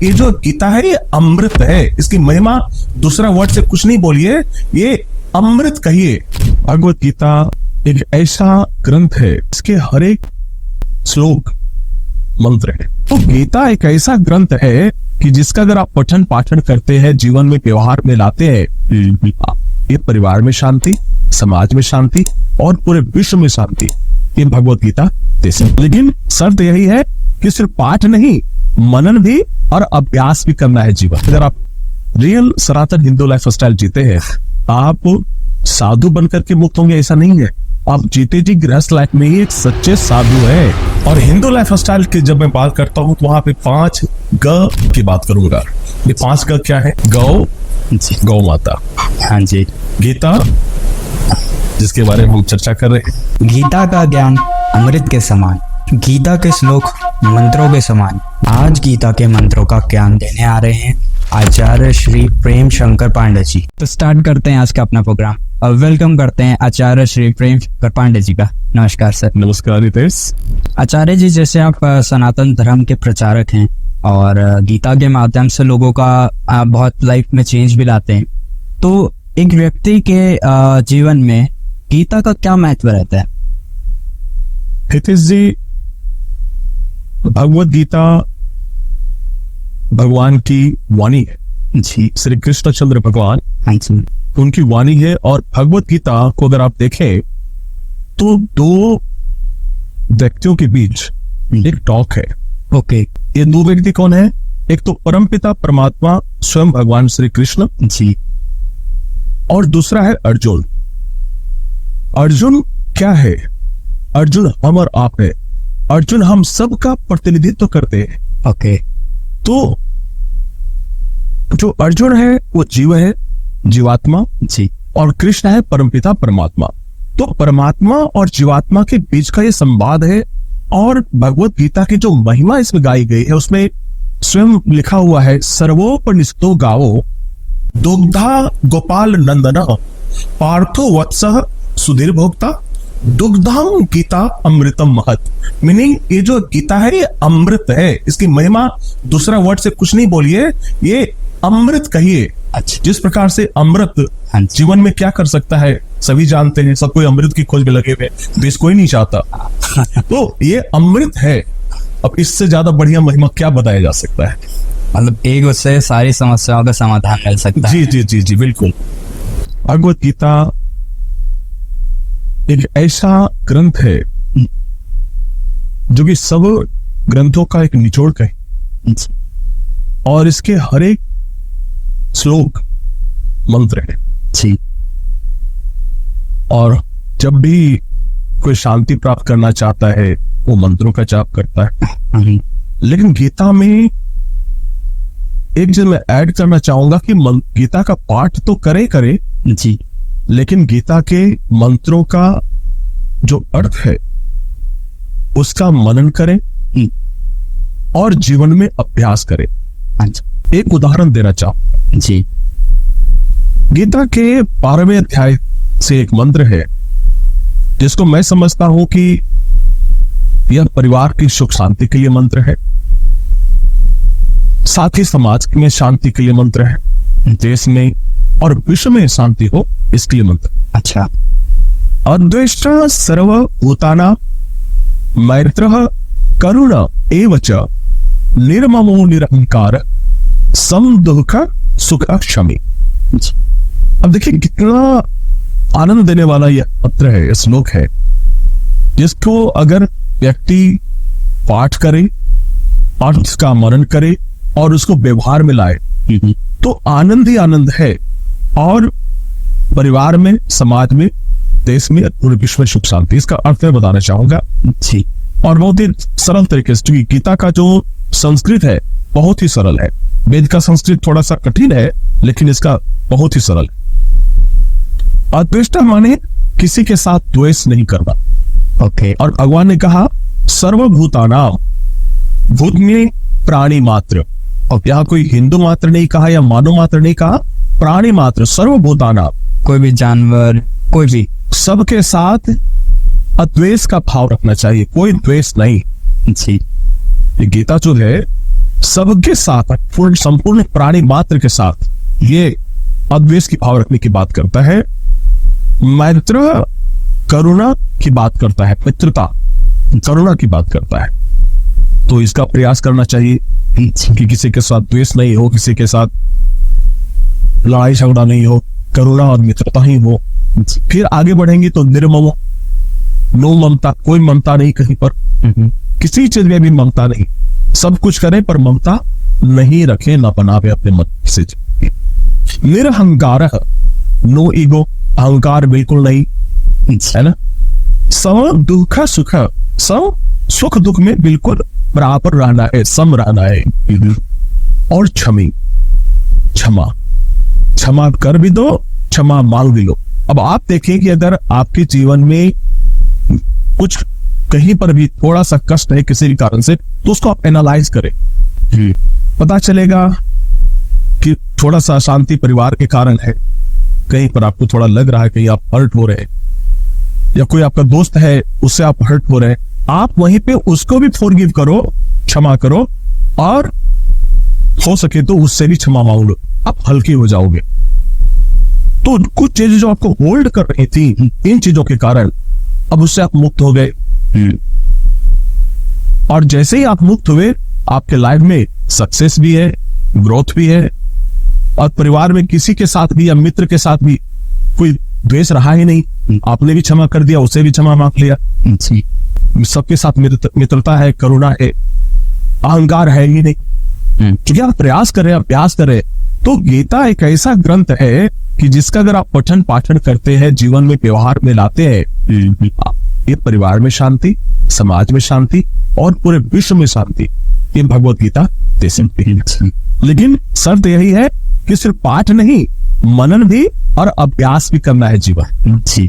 ये जो गीता है ये अमृत है, इसकी महिमा दूसरा वर्ड से कुछ नहीं बोलिए, ये अमृत कहिए। भगवत गीता एक ऐसा ग्रंथ है, इसके हर एक श्लोक मंत्र है। तो गीता एक ऐसा ग्रंथ है कि जिसका अगर आप पठन पाठन करते हैं, जीवन में व्यवहार में लाते हैं, ये परिवार में शांति, समाज में शांति और पूरे विश्व में शांति, ये भगवत गीता दे सकती। लेकिन शर्त यही है कि सिर्फ पाठ नहीं, मनन भी और अभ्यास भी करना है जीवन। अगर आप रियल सनातन हिंदू लाइफ स्टाइल जीते हैं, आप साधु बनकर के मुक्त होंगे ऐसा नहीं है। आप जीते जी गृहस्थ लाइफ में ही एक सच्चे साधु है। और हिंदू लाइफ स्टाइल की जब मैं बात करता हूँ तो वहां पे 5 ग की बात करूंगा। ये 5 ग क्या है? गौ, गौ माता, हाँ जी, गीता जिसके बारे में हम चर्चा कर रहे हैं, गीता का ज्ञान अमृत के समान, गीता के श्लोक मंत्रों के समान। आज गीता के मंत्रों का ज्ञान देने आ रहे हैं आचार्य श्री प्रेम शंकर पांडे जी। तो स्टार्ट करते हैं आज का अपना प्रोग्राम और वेलकम करते हैं आचार्य श्री प्रेम शंकर पांडे जी का। नमस्कार सर। नमस्कार रितेश। आचार्य जी, जैसे आप सनातन धर्म के प्रचारक हैं और गीता के माध्यम से लोगों का आप बहुत लाइफ में चेंज भी लाते हैं, तो एक व्यक्ति के जीवन में गीता का क्या महत्व रहता है? हितेश जी, भगवत गीता भगवान की वाणी है जी, श्री कृष्णचंद्र भगवान, हाँ जी, उनकी वाणी है। और भगवत गीता को अगर आप देखें तो 2 व्यक्तियों के बीच एक टॉक है। ओके, ये 2 व्यक्ति कौन है? एक तो परमपिता परमात्मा स्वयं भगवान श्री कृष्ण जी, और दूसरा है अर्जुन। अर्जुन क्या है? अर्जुन हम और आप है। अर्जुन हम सब का प्रतिनिधित्व करते हैं। ओके, तो जो अर्जुन है वो जीव है, जीवात्मा जी, और कृष्ण है परमपिता परमात्मा। तो परमात्मा और जीवात्मा के बीच का ये संवाद है। और भगवत गीता की जो महिमा इसमें गाई गई है उसमें स्वयं लिखा हुआ है, सर्वोपनिषदो गावो दुग्धा गोपाल नंदन पार्थो वत्सः सुधीर भोक्ता दुग्धाम गीता अमृतम महत। मीनिंग ये जो गीता है ये अमृत है, इसकी महिमा दूसरा वर्ड से कुछ नहीं बोलिए, ये अमृत कहिए। अच्छा, जिस प्रकार से अमृत जीवन में क्या कर सकता है सभी जानते हैं, सब कोई अमृत की खोज में लगे हुए, देश कोई नहीं चाहता। तो ये अमृत है। अब इससे ज्यादा बढ़िया महिमा क्या बताया जा सकता है? मतलब एक उससे सारी समस्याओं का समाधान मिल सकता है। जी जी जी जी बिल्कुल। भगवत गीता एक ऐसा ग्रंथ है जो कि सब ग्रंथों का एक निचोड़ है और इसके हर एक श्लोक मंत्र है जी। और जब भी कोई शांति प्राप्त करना चाहता है वो मंत्रों का जाप करता है। लेकिन गीता में एक चीज मैं ऐड करना चाहूंगा कि गीता का पाठ तो करे जी, लेकिन गीता के मंत्रों का जो अर्थ है उसका मनन करें और जीवन में अभ्यास करें। एक उदाहरण देना चाहूं जी। गीता के 12वें अध्याय से एक मंत्र है जिसको मैं समझता हूं कि यह परिवार की सुख शांति के लिए मंत्र है, साथ ही समाज में शांति के लिए मंत्र है, देश में और विश्व में शांति हो इसके लिए मंत्र। अच्छा। अद्वेष्टा सर्वभूतानां मैत्रः करुण एव च निर्ममो निरहंकार समदुःख सुख क्षमी। अब देखिए कितना आनंद देने वाला यह पत्र है, यह श्लोक है, जिसको अगर व्यक्ति पाठ करे, पाठ का मनन करे और उसको व्यवहार में लाए तो आनंद ही आनंद है। और परिवार में, समाज में, देश में, पूरे विश्व में सुख शांति। इसका अर्थ मैं बताना चाहूंगा जी। और बहुत ही सरल तरीके से, क्योंकि गीता का जो संस्कृत है बहुत ही सरल है। वेद का संस्कृत थोड़ा सा कठिन है लेकिन इसका बहुत ही सरल है। अद्वेष्टा माने किसी के साथ द्वेष नहीं करना। ओके। और भगवान ने कहा सर्वभूतानां, भूत में प्राणी मात्र, और यहाँ कोई हिंदू मात्र नहीं कहा या मानव मात्र नहीं कहा, प्राणी मात्र, सर्वभूतानां, कोई भी जानवर, कोई भी, सबके साथ अद्वेष का भाव रखना चाहिए, कोई द्वेष नहीं। जी। ये गीता जो है सबके साथ संपूर्ण प्राणी मात्र के साथ ये अद्वेष की भाव रखने की बात करता है। मैत्र करुणा की बात करता है, मित्रता करुणा की बात करता है। तो इसका प्रयास करना चाहिए कि किसी के साथ द्वेष नहीं हो, किसी के साथ लड़ाई झगड़ा नहीं हो, करुणा और मित्रता ही हो। फिर आगे बढ़ेंगे तो निर्मम, नो ममता, कोई ममता नहीं कहीं पर, किसी चीज में भी ममता नहीं, सब कुछ करें पर ममता नहीं रखे, न बनावे अपने मन से। निरहंकार, नो ईगो, अहंकार बिल्कुल नहीं, है ना। सम दुख सुख, सम सुख दुख में बिल्कुल बराबर रहना है, सम रहना है। और क्षमा क्षमा कर भी दो, क्षमा मांग भी लो। अब आप देखें कि अगर आपके जीवन में कुछ कहीं पर भी थोड़ा सा कष्ट है किसी भी कारण से, तो उसको आप एनालाइज करें, पता चलेगा कि थोड़ा सा अशांति परिवार के कारण है, कहीं पर आपको थोड़ा लग रहा है कहीं आप हर्ट हो रहे हैं, या कोई आपका दोस्त है उससे आप हर्ट हो रहे हैं, आप वहीं पे उसको भी फॉरगिव करो, क्षमा करो, और हो सके तो उससे भी क्षमा मांग लो, आप हल्के हो जाओगे। तो कुछ चीजें जो आपको होल्ड कर रही थी, इन चीजों के कारण अब उससे आप मुक्त हो गए। और जैसे ही आप मुक्त हुए, आपके लाइफ में सक्सेस भी है, ग्रोथ भी है, और परिवार में किसी के साथ भी या मित्र के साथ भी कोई द्वेष रहा ही नहीं, आपने भी क्षमा कर दिया, उसे भी क्षमा मांग लिया। सबके साथ मित्रता है, करुणा है, अहंकार है ही नहीं, क्योंकि आप प्रयास करें, अभ्यास करें। तो गीता एक ऐसा ग्रंथ है कि जिसका अगर आप पठन पाठन करते हैं, जीवन में व्यवहार में लाते हैं, ये परिवार में शांति, समाज में शांति और पूरे विश्व में शांति, ये भगवत गीता दे सकती है। लेकिन शर्त यही है कि सिर्फ पाठ नहीं, मनन भी और अभ्यास भी करना है जीवन। जी।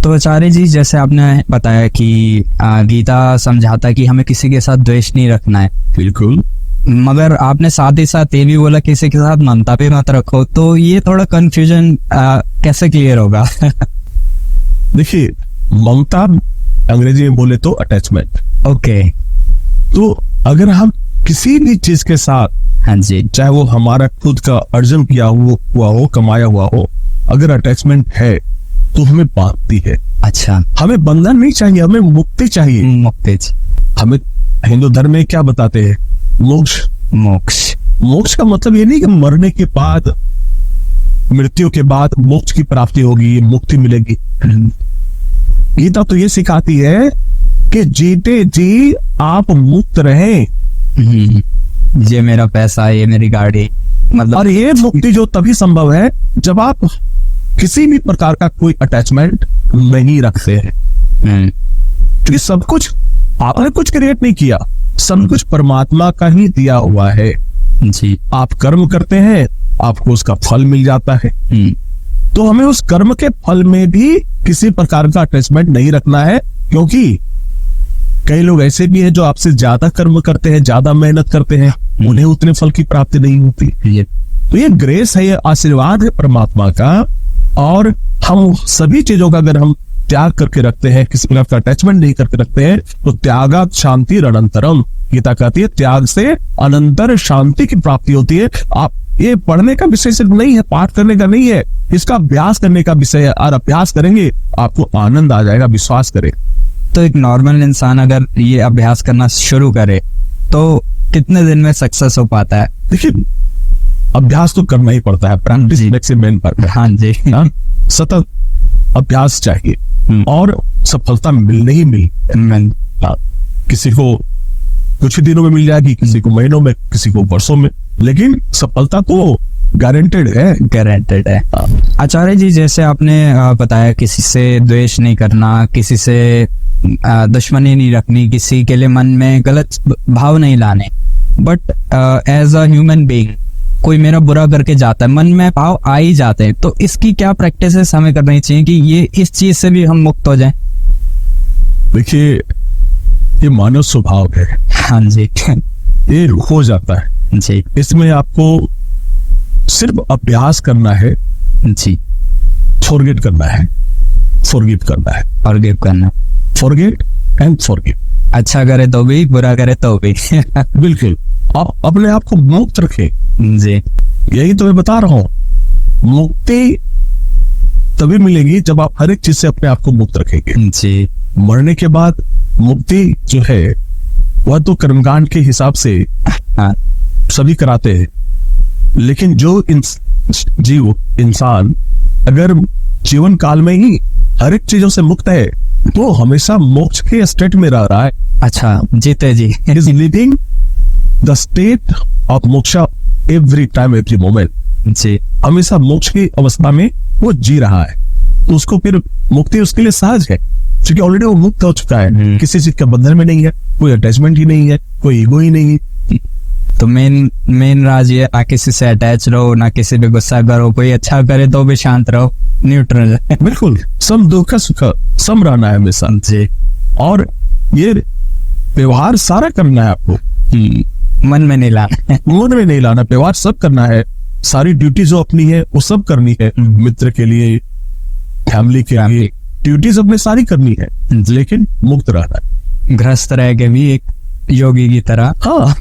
तो आचार्य जी, जैसे आपने बताया कि गीता समझाता है कि हमें किसी के साथ द्वेष नहीं रखना है, बिल्कुल, मगर आपने साथ ही साथ ये भी बोला किसी के साथ ममता भी मत रखो। तो ये थोड़ा कंफ्यूजन कैसे क्लियर होगा? देखिए, ममता अंग्रेजी में बोले तो अटैचमेंट। ओके। तो अगर हम किसी भी चीज के साथ, हाँ जी, चाहे वो हमारा खुद का अर्जन किया हुआ हो, कमाया हुआ हो, अगर अटैचमेंट है तो हमें बांधती है। अच्छा, हमें बंधन नहीं चाहिए, हमें मुक्ति चाहिए। मुक्ति। हमें हिंदू धर्म में क्या बताते हैं? मोक्ष। मोक्ष का मतलब ये नहीं कि मरने के बाद, मृत्यु के बाद मोक्ष की प्राप्ति होगी, मुक्ति मिलेगी। गीता तो ये सिखाती है कि जीते जी आप मुक्त रहें। ये मेरा पैसा, ये मेरी गाड़ी, मतलब, और ये मुक्ति जो तभी संभव है जब आप किसी भी प्रकार का कोई अटैचमेंट नहीं रखते हैं। क्योंकि सब कुछ आपने कुछ क्रिएट नहीं किया, सब कुछ परमात्मा का ही दिया हुआ है। जी। आप कर्म करते हैं, आपको उसका फल मिल जाता है। तो हमें उस कर्म के फल में भी किसी प्रकार का अटैचमेंट नहीं रखना है, क्योंकि कई लोग ऐसे भी हैं जो आपसे ज्यादा कर्म करते हैं, ज्यादा मेहनत करते हैं, उन्हें उतने फल की प्राप्ति नहीं होती। तो ये ग्रेस है, ये आशीर्वाद है परमात्मा का। और हम सभी चीजों का अगर हम त्याग करके रखते हैं, किसी प्रकार का अटैचमेंट नहीं करके रखते हैं, तो त्यागात शांति अनंतरम, गीता कहती है त्याग से अनंतर शांति की प्राप्ति होती है। आप, ये पढ़ने का विषय सिर्फ नहीं है, पाठ करने का नहीं है, इसका अभ्यास करने का विषय है। और अभ्यास करेंगे आपको आनंद आ जाएगा, विश्वास करें। तो एक नॉर्मल इंसान अगर ये अभ्यास करना शुरू करे तो कितने दिन में सक्सेस हो पाता है? देखिए, अभ्यास तो करना ही पड़ता है, practice makes a man perfect. हाँ जी। सतत अभ्यास चाहिए और सफलता मिलने ही मिल। किसी को कुछ दिनों में मिल जाएगी, किसी को महीनों में, किसी को वर्षों में, लेकिन सफलता तो गारंटेड है। आचार्य जी, जैसे आपने बताया किसी से द्वेष नहीं करना, किसी से दुश्मनी नहीं रखनी, किसी के लिए मन में गलत भाव नहीं लाने, but as a human being कोई मेरा बुरा करके जाता है, मन में भाव आ ही जाते हैं, तो इसकी क्या प्रैक्टिसेस हमें करनी चाहिए कि ये इस चीज से भी हम मुक्त हो जाएं? देखिए, ये मानव स्वभाव है। हाँ जी। ये हो जाता है जी। इसमें आपको सिर्फ अभ्यास करना है जी, फॉरगेट करना है, फॉरगिव करना है, फॉरगेट एंड फॉरगिव। अच्छा करे तो भी, बुरा करे तो भी। बिल्कुल। आप अपने आप को मुक्त रखें। जी यही तो मैं बता रहा हूं, मुक्ति तभी मिलेगी जब आप हर एक चीज से अपने आप को मुक्त रखेंगे। जी मरने के बाद मुक्ति जो है वह तो कर्मकांड के हिसाब से हाँ सभी कराते हैं, लेकिन जो जीव इंसान अगर जीवन काल में ही हर एक चीजों से मुक्त है तो हमेशा मोक्ष के स्टेट में रह रहा है। अच्छा जीते जी is living the state of moksha every time every moment. जी हमेशा मोक्ष की अवस्था में वो जी रहा है, तो उसको फिर मुक्ति उसके लिए सहज है, क्योंकि ऑलरेडी वो मुक्त हो चुका है, किसी चीज के बंधन में नहीं है, कोई अटैचमेंट ही नहीं है, कोई ईगो ही नहीं है। तो मेन राज ये, ना किसी से अटैच रहो, ना किसी पे गुस्सा करो, कोई अच्छा करे तो भी शांत रहो, न्यूट्रल। बिल्कुल सम दुख सुख सम रहना है हमेशा। जी और ये व्यवहार सारा करना है आपको, मन में नहीं लाना। मन में नहीं लाना, व्यवहार सब करना है, सारी ड्यूटी जो अपनी है वो सब करनी है, मित्र के लिए, फैमिली के लिए ड्यूटीज अपने सारी करनी है, लेकिन मुक्त रहना है। गृहस्थ रह के भी एक योगी की तरह। हाँ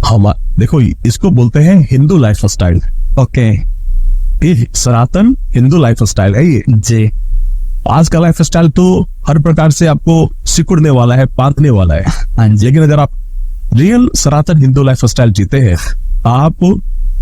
हम देखो इसको बोलते हैं हिंदू लाइफ स्टाइल। ओके ये सनातन हिंदू लाइफ स्टाइल है ये। जी आज का लाइफ स्टाइल तो हर प्रकार से आपको सिकुड़ने वाला है, बांधने वाला है। हाँ जी लेकिन अगर आप रियल सनातन हिंदू लाइफ स्टाइल जीते हैं, आप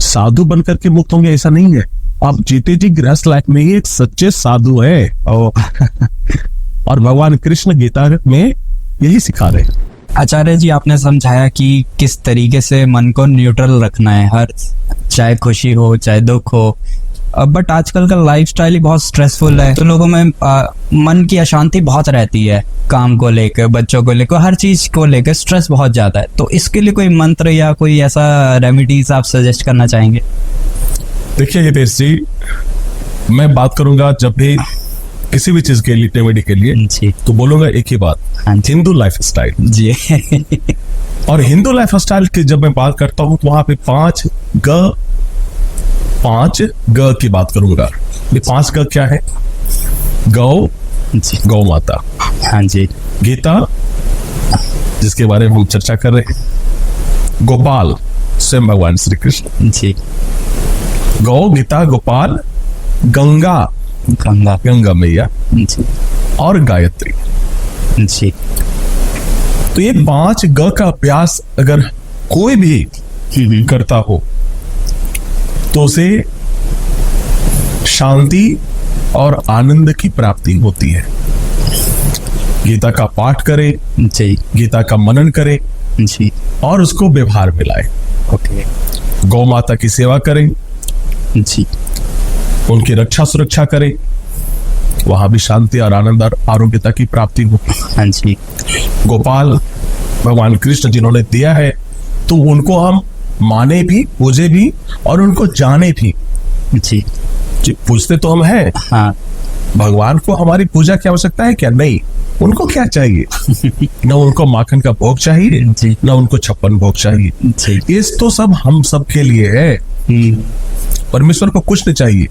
साधु बनकर के मुक्त होंगे ऐसा नहीं है, आप जीते जी गृहस्थ लाइफ में ही एक सच्चे साधु है। और भगवान कृष्ण गीता में यही सिखा रहे हैं। आचार्य जी, आपने समझाया कि किस तरीके से मन को न्यूट्रल रखना है, हर चाहे खुशी हो चाहे दुख हो। बट आजकल का लाइफस्टाइल ही बहुत स्ट्रेसफुल है, तो लोगों में मन की अशांति बहुत रहती है, काम को लेकर, बच्चों को लेकर, हर चीज को लेकर स्ट्रेस बहुत ज्यादा है। तो इसके लिए कोई मंत्र या कोई ऐसा रेमेडीज आप सजेस्ट करना चाहेंगे? देखिए हितेश जी, मैं बात करूंगा जब भी किसी भी चीज के लिए, रेमेडी के लिए, जी तो बोलूंगा एक ही बात, हाँ जी। Hindu lifestyle. जी और हिंदू लाइफ स्टाइल की जब मैं बात करता हूँ तो वहां पे 5 ग की बात करूंगा। ये 5 ग क्या है? गौ, जी गौ माता, हाँ जी, गीता जिसके बारे में हम चर्चा कर रहे हैं, गोपाल स्वयं भगवान श्री कृष्ण, जी गौ, गीता, गोपाल, गंगा, गंगा, गंगा मैया, जी और गायत्री। जी तो ये 5 ग का अभ्यास अगर कोई भी करता हो तो उसे शांति और आनंद की प्राप्ति होती है। गीता का पाठ करे, जी गीता का मनन करे जी और उसको व्यवहार में लाए। ओके गौ माता की सेवा करें, जी उनकी रक्षा सुरक्षा करें, वहां भी शांति और आनंद और आरोग्यता की प्राप्ति हो। हाँ जी, गोपाल भगवान कृष्ण जिन्होंने दिया है तो उनको हम माने भी, पूजे भी और उनको जाने भी। जी पूजते तो हम हैं, हाँ भगवान को हमारी पूजा की आवश्यकता है क्या? नहीं। उनको क्या चाहिए? न उनको माखन का भोग चाहिए, जी न उनको 56 भोग चाहिए। जी ये तो सब हम सब के लिए है, परमेश्वर को कुछ नहीं चाहिए।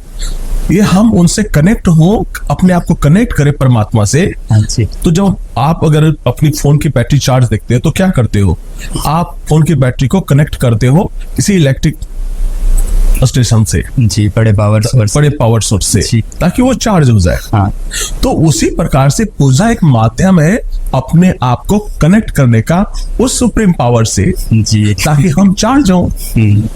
ये हम उनसे कनेक्ट हो, अपने आप को कनेक्ट करें परमात्मा से। हाँ जी, तो जब आप अगर अपनी फोन की बैटरी चार्ज देखते हो तो क्या करते हो? आप फोन की बैटरी को कनेक्ट करते हो किसी इलेक्ट्रिक स्टेशन से, जी बड़े पावर सोर्स, बड़े पावर सोर्स से, जी। ताकि वो चार्ज हो जाए। हाँ तो उसी प्रकार से पूजा एक माध्यम है अपने आप को कनेक्ट करने का उस सुप्रीम पावर से, जी ताकि हम चार्ज हो।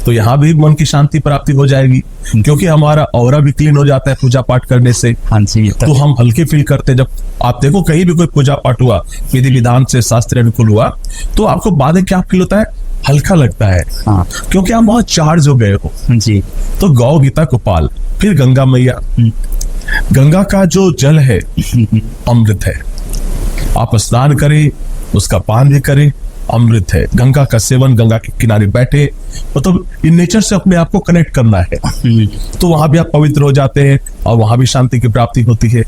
तो यहाँ भी मन की शांति प्राप्ति हो जाएगी, क्योंकि हमारा ऑरा भी क्लीन हो जाता है पूजा पाठ करने से। हाँ जी, तो हम हल्के फील करते हैं। जब आप देखो कहीं भी कोई पूजा पाठ हुआ, विधि विधान से शास्त्र अनुकूल हुआ, तो आपको बाद में क्या फील होता है? हल्का लगता है, हाँ क्योंकि आप बहुत चार्ज हो गए हो। जी, तो गौ, गीता, गोपाल, फिर गंगा मैया। गंगा का जो जल है अमृत है, आप स्नान करें, उसका पान भी करें, अमृत है। गंगा का सेवन, गंगा के किनारे बैठे, मतलब इन नेचर से अपने आप को कनेक्ट करना है, तो वहां भी आप पवित्र हो जाते हैं और वहां भी शांति की प्राप्ति होती है।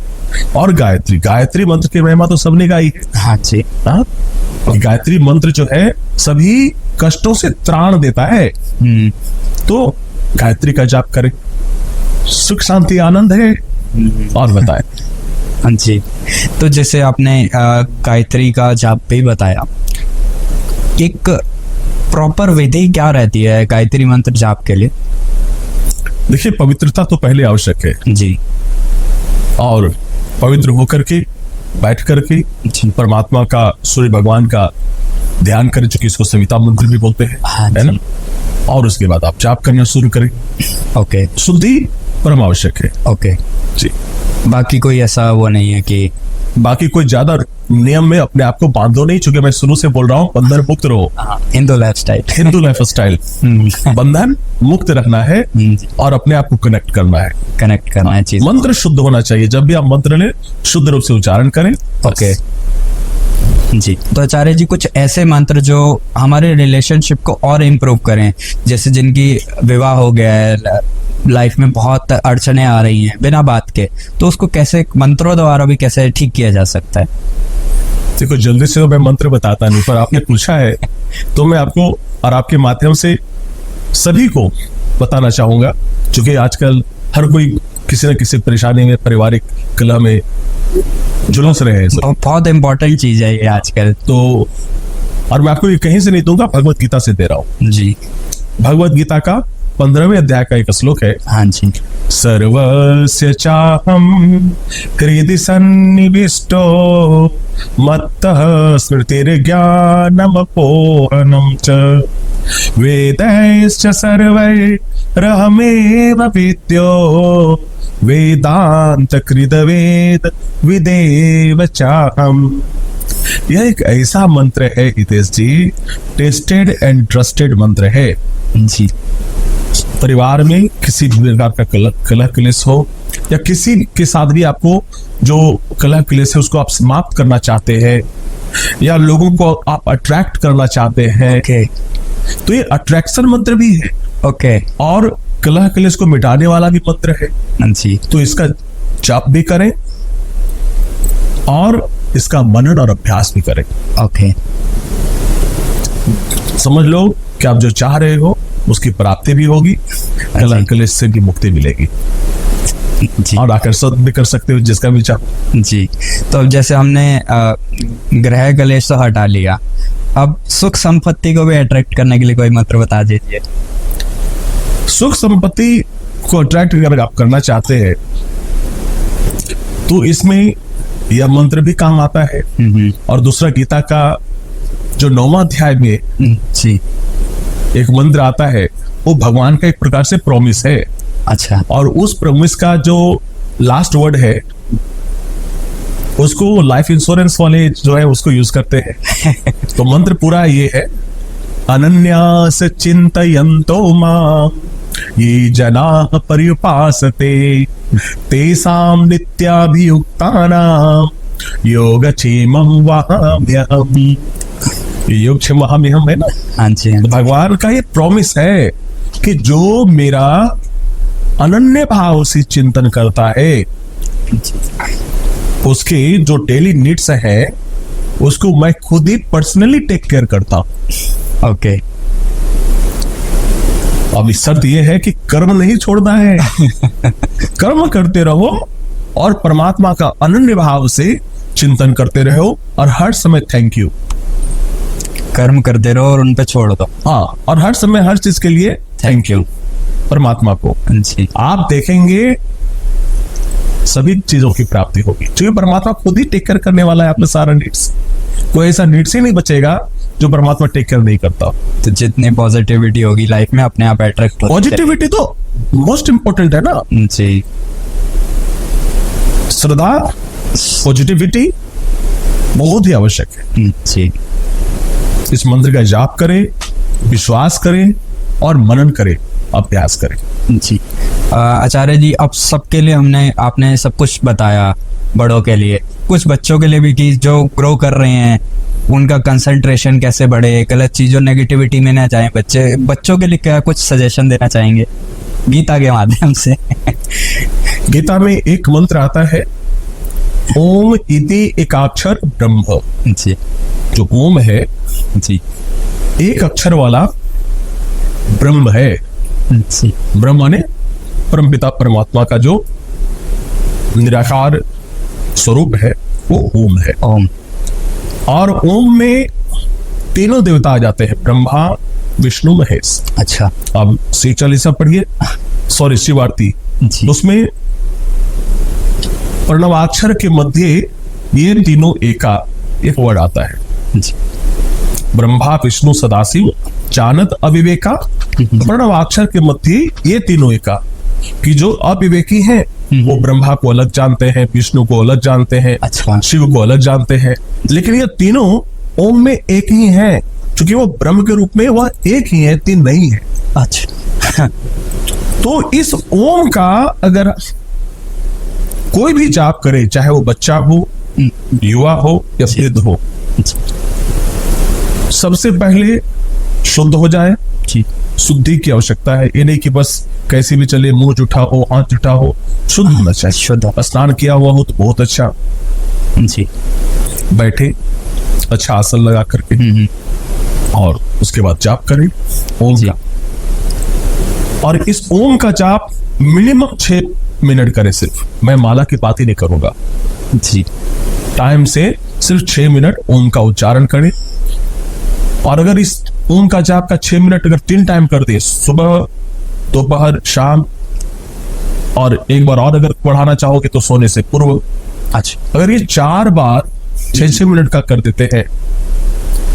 और गायत्री, गायत्री मंत्र की महिमा तो सबने गाई है। हाँ जी, हाँ? गायत्री मंत्र जो है सभी कष्टों से त्राण देता है। तो गायत्री का जाप करें, सुख शांति आनंद है। और बताएं। हाँ जी, तो जैसे आपने गायत्री का जाप भी बताया, एक प्रॉपर विधि क्या रहती है गायत्री मंत्र जाप के लिए? देखिए, पवित्रता तो पहले आवश्यक है, जी और पवित्र होकर के बैठ करके जी। परमात्मा का, सूर्य भगवान का ध्यान करें, चूंकि इसको सविता मंत्र भी बोलते हैं, हाँ है ना। जी। और उसके बाद आप जाप करना शुरू करें। ओके शुद्धि परम आवश्यक है ओके। जी। बाकी कोई ऐसा वो नहीं है कि बाकी कोई ज्यादा नियम में अपने आप को बांधो नहीं, चूंकि मैं शुरू से बोल रहा हूँ बंधन मुक्त रहो। Hindu lifestyle. Hindu life style, बंधन मुक्त रहना है और अपने आप को कनेक्ट करना है, कनेक्ट करना है चीज। मंत्र शुद्ध होना चाहिए। जब भी आप मंत्र लें, शुद्ध रूप से उच्चारण करें। ओके जी। तो आचार्य जी, कुछ ऐसे मंत्र जो हमारे रिलेशनशिप को और इम्प्रूव करें, जैसे जिनकी विवाह हो गया है, लाइफ में बहुत अड़चने आ रही हैं बिना बात के, तो उसको कैसे मंत्रों द्वारा भी कैसे ठीक किया जा सकता है? देखो, जल्दी से तो मैं मंत्र बताता नहीं, पर आपने पूछा है तो मैं आपको और आपके माध्यम से सभी को बताना चाहूंगा, क्योंकि आजकल हर कोई किसी न किसी परेशानी में, पारिवारिक कलह में झुलस रहे हैं सब। बहुत इंपॉर्टेंट चीज है ये आजकल तो और मैं आपको ये कहीं से नहीं दूंगा, भगवत गीता से दे रहा हूँ। जी। भगवत गीता का 15वें अध्याय का एक श्लोक है। हाँ जी। सर्वस्य चाहम हृदि सन्निविष्टो मत्तः स्मृतिर्ज्ञानमपोहनं च वेदैश्च सर्वैरहमेव विद्यो वेदांत कृतवेद विदेव चाहम। यह एक ऐसा मंत्र है हितेश जी, टेस्टेड एंड ट्रस्टेड मंत्र है जी। परिवार में किसी भी प्रकार का कलह क्लेश हो, या किसी के साथ भी आपको जो कलह क्लेश है उसको आप समाप्त करना चाहते हैं, या लोगों को आप अट्रैक्ट करना चाहते हैं, ओके तो ये अट्रैक्शन मंत्र भी है ओके और कलह क्लेश को मिटाने वाला भी मंत्र है। जी। तो इसका जाप भी करें और इसका मनन और अभ्यास भी करें। ओके। समझ लो कि आप जो चाह रहे हो उसकी प्राप्ति भी होगी, कलह क्लेश से भी मुक्ति मिलेगी जी। और आकर्षण भी कर सकते हो जिसका भी चाहो। जी। तो अब जैसे हमने ग्रह कलेश तो हटा लिया, अब सुख संपत्ति को भी अट्रैक्ट करने के लिए कोई मंत्र बता दीजिए। सुख संपत्ति को अट्रैक्ट अगर आप करना चाहते हैं तो इसमें यह मंत्र भी काम आता है। और दूसरा, गीता का जो 9वां अध्याय में जी एक मंत्र आता है, वो भगवान का एक प्रकार से प्रॉमिस है। अच्छा। और उस प्रॉमिस का जो लास्ट वर्ड है उसको लाइफ इंश्योरेंस वाले जो है उसको यूज करते हैं। तो मंत्र पूरा ये है, अनन्यास चिंतयन्तो मां ये जनाः पर्युपासते तेषां नित्याभियुक्तानां योगक्षेमं वहाम्यहम्। योगक्षेम वहाम्यहम् है ना। हाँ जी। तो भगवान का ये प्रॉमिस है कि जो मेरा अनन्य भाव से चिंतन करता है, उसके जो डेली नीड्स है उसको मैं खुद ही पर्सनली टेक केयर करता हूं। ओके। अब शर्त यह है कि कर्म नहीं छोड़ना है। कर्म करते रहो और परमात्मा का अनन्य भाव से चिंतन करते रहो और हर समय थैंक यू। कर्म करते रहो और उन पे छोड़ दो। हाँ, और हर समय हर चीज के लिए थैंक यू परमात्मा को। जी। आप देखेंगे सभी चीजों की प्राप्ति होगी, क्योंकि परमात्मा खुद ही टेक केयर करने वाला है अपने सारा नीड्स। कोई ऐसा नीड्स ही नहीं बचेगा जो परमात्मा टेक केयर नहीं करता। तो जितनी पॉजिटिविटी होगी लाइफ में अपने आप अट्रैक्ट होती है। पॉजिटिविटी तो मोस्ट इंपोर्टेंट है ना। जी। श्रद्धा, पॉजिटिविटी बहुत ही आवश्यक है। जी। इस मंत्र का जाप करें, विश्वास करें और मनन करें, अभ्यास करें। जी। आचार्य जी, अब सबके लिए आपने सब कुछ बताया, बड़ों के लिए, कुछ बच्चों के लिए भी, कि जो ग्रो कर रहे हैं उनका कंसंट्रेशन कैसे बढ़े, गलत चीजों नेगेटिविटी में ना जाए बच्चों के लिए क्या कुछ सजेशन देना चाहेंगे गीता के माध्यम से? गीता में एक मंत्र आता है, ओम इति एकाक्षर ब्रह्म। जी। जो ओम है, जी, एक अक्षर वाला ब्रह्म है। जी। ब्रह्म माने परमपिता परमात्मा का जो निराकार स्वरूप है वो ओम है। ओम। और ओम में तीनों देवता आ जाते हैं, ब्रह्मा विष्णु महेश। अच्छा अब श्री चालीसा पढ़िए, सॉरी शिव आरती, जी। उसमें प्रणवाक्षर के मध्य ये तीनों एका एक वर्ड आता है, जी ब्रह्मा विष्णु सदाशिव जानत अविवेका। प्रणवाक्षर के मध्य ये तीनों एका, कि जो अविवेकी हैं वो ब्रह्मा को अलग जानते हैं, विष्णु को अलग जानते हैं, अच्छा शिव को अलग जानते हैं, लेकिन ये तीनों ओम में एक ही हैं, क्योंकि वो ब्रह्म के रूप में वह एक ही है, तीन नहीं है। अच्छा तो इस ओम का अगर कोई भी जाप करे, चाहे वो बच्चा हो, युवा हो या वृद्ध हो, सबसे पहले शुद्ध हो जाए। जी शुद्धि की आवश्यकता है, ये नहीं कि बस कैसे भी चले, मुंह जुठा हो, हाथ जुठा हो, शुद्ध होना चाहिए। शुद्ध, स्नान किया हुआ हो तो बहुत अच्छा, जी बैठे अच्छा आसन लगा करके और उसके बाद जाप करें ओम का। और इस ओम का जाप मिनिमम 6 मिनट करें। सिर्फ मैं माला की बात ही नहीं करूंगा जी, टाइम से सिर्फ 6 मिनट ओम का उच्चारण करें। और अगर इस ओम का जाप का 6 मिनट अगर 3 टाइम कर दे, सुबह दोपहर शाम, और एक बार और अगर बढ़ाना चाहोगे तो सोने से पूर्व, अच्छा अगर ये 4 बार 6-6 मिनट का कर देते हैं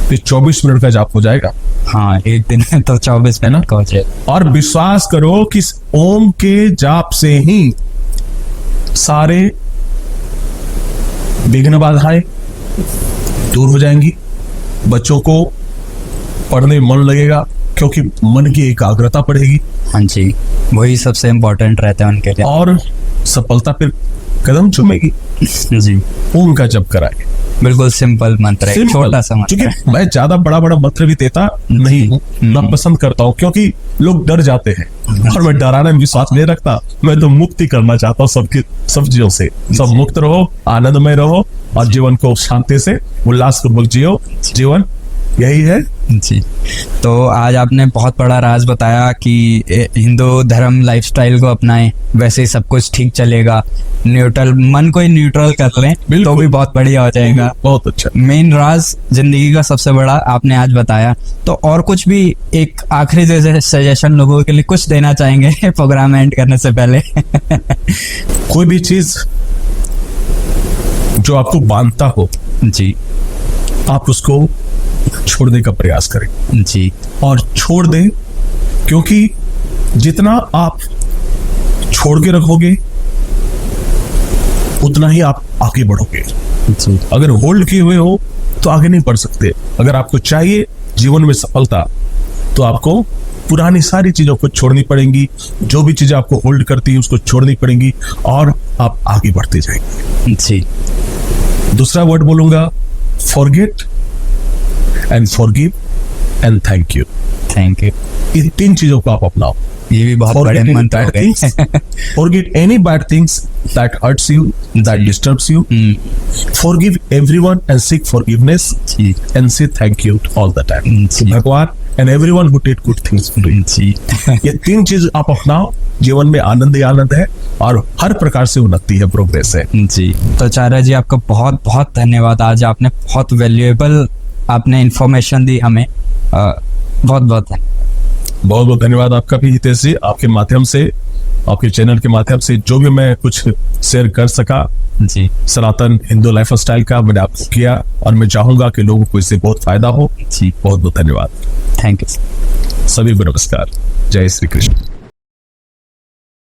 तो 24 मिनट का जाप हो जाएगा। हाँ, एक दिन में तो 24 मिनट का हो जाएगा। और विश्वास करो कि इस ओम के जाप से ही सारे विघ्न बाधाएं दूर हो जाएंगी, बच्चों को पढ़ने में मन लगेगा क्योंकि मन की एकाग्रता बढ़ेगी, हाँ जी, वही सबसे इम्पोर्टेंट रहता है उनके लिए। और सफलता फिर कदम चूमेगी। जी ओम का जप कराए, बिल्कुल सिंपल मंत्र है, छोटा सा मंत्र है। क्योंकि मैं ज्यादा बड़ा बड़ा मंत्र भी देता नहीं हूँ, मैं पसंद करता हूँ क्योंकि लोग डर जाते हैं और मैं डराने में विश्वास नहीं रखता। मैं तो मुक्ति करना चाहता हूँ सबकी, सब चीजों से। सब मुक्त रहो, आनंदमय रहो और जीवन को शांति से उल्लासपूर्वक जियो। जीवन यही है जी। तो आज आपने बहुत बड़ा राज बताया कि हिंदू धर्म लाइफस्टाइल को अपनाएं, वैसे ही सब कुछ ठीक चलेगा। न्यूट्रल मन को ही न्यूट्रल कर लें तो भी बहुत बढ़िया हो जाएगा। बहुत अच्छा। मेन राज जिंदगी का सबसे बड़ा आपने आज बताया। तो और कुछ भी एक आखिरी जैसे सजेशन लोगों के लिए कुछ देना चाहेंगे प्रोग्राम एंड करने से पहले? कोई भी चीज जो आपको बांधता हो जी, आप उसको छोड़ने का प्रयास करें जी, और छोड़ दें, क्योंकि जितना आप छोड़ के रखोगे उतना ही आप आगे बढ़ोगे। जी, अगर होल्ड किए हुए हो तो आगे नहीं बढ़ सकते। अगर आपको चाहिए जीवन में सफलता तो आपको पुरानी सारी चीजों को छोड़नी पड़ेंगी, जो भी चीजें आपको होल्ड करती है उसको छोड़नी पड़ेंगी और आप आगे बढ़ते जाएंगे। जी। दूसरा वर्ड बोलूंगा, forget and forgive and thank you. Thank you. इन 3 चीजों को आप अपनाओ। ये भी बहुत बड़े मंत्र हो गए। Forget any bad things that hurts you, that disturbs you. Forgive everyone and seek forgiveness ji, and say thank you all the time. जी। भगवान and everyone who did good things for you. जी। ये 3 चीज आप अपनाओ, जीवन में आनंद ही आनंद है और हर प्रकार से उन्नति है, प्रोग्रेस है। जी। तो चारा जी आपका बहुत बहुत धन्यवाद। आज आपने बहुत वैल्यूएबल आपने इंफॉर्मेशन दी हमें। बहुत बहुत बहुत बहुत धन्यवाद आपका भी हितेश जी। आपके माध्यम से, आपके चैनल के माध्यम से जो भी मैं कुछ शेयर कर सका जी, सनातन हिंदू लाइफ स्टाइल का, मैंने आपको किया और मैं चाहूंगा कि लोगों को इससे बहुत फायदा हो। जी, बहुत बहुत धन्यवाद। Thank you. सभी को नमस्कार। जय श्री कृष्ण।